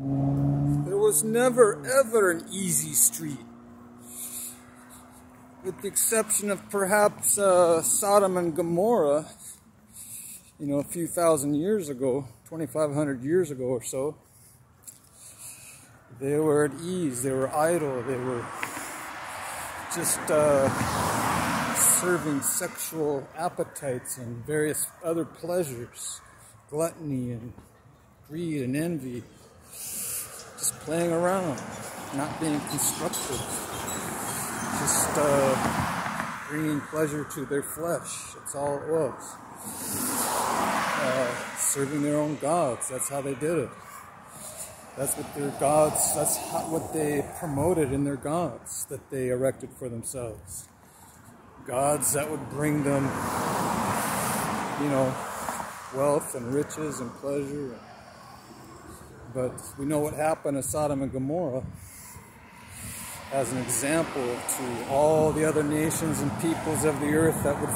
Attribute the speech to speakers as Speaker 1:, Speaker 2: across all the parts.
Speaker 1: There was never ever an easy street, with the exception of perhaps Sodom and Gomorrah, a few thousand years ago, 2,500 years ago or so. They were at ease, they were idle, they were just serving sexual appetites and various other pleasures, gluttony and greed and envy. Just playing around, not being constructive, just bringing pleasure to their flesh. That's all it was. Serving their own gods. That's how they did it. That's what their gods, what they promoted in their gods that they erected for themselves. Gods that would bring them, wealth and riches and pleasure. But we know what happened to Sodom and Gomorrah as an example to all the other nations and peoples of the earth that would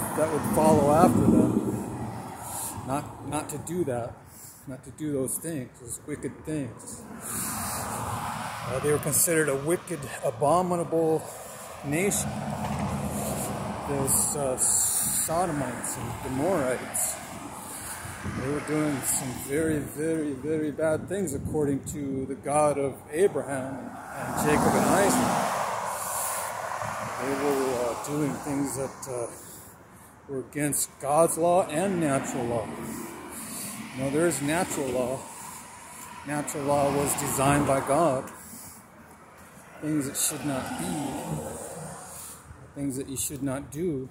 Speaker 1: follow after them. Not to do that, not to do those things, those wicked things. They were considered a wicked, abominable nation. Those Sodomites and Gomorrites. They were doing some very, very, very bad things according to the God of Abraham and Jacob and Isaac. They were doing things that were against God's law and natural law. There is natural law. Natural law was designed by God. Things that should not be, things that you should not do.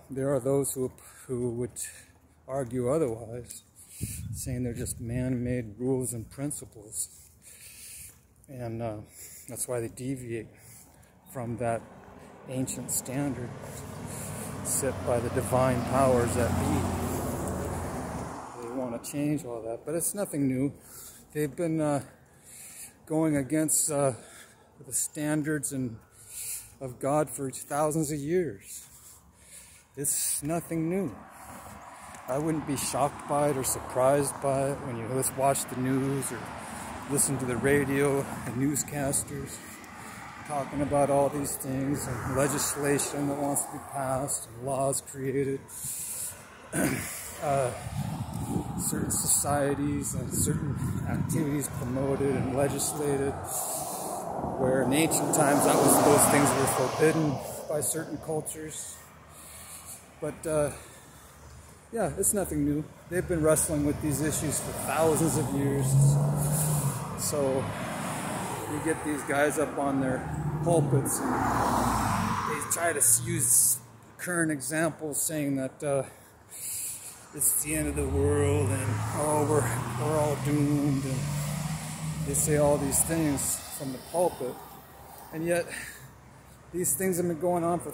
Speaker 1: There are those who would argue otherwise, saying they're just man-made rules and principles, and that's why they deviate from that ancient standard set by the divine powers that be. They want to change all that, but it's nothing new. They've been going against the standards of God for thousands of years. It's nothing new. I wouldn't be shocked by it or surprised by it when you watch the news or listen to the radio and newscasters talking about all these things and legislation that wants to be passed and laws created. Certain societies and certain activities promoted and legislated, where in ancient times those things were forbidden by certain cultures. But yeah, it's nothing new. They've been wrestling with these issues for thousands of years. So you get these guys up on their pulpits and they try to use current examples saying that it's the end of the world and we're all doomed, and they say all these things from the pulpit. And yet these things have been going on for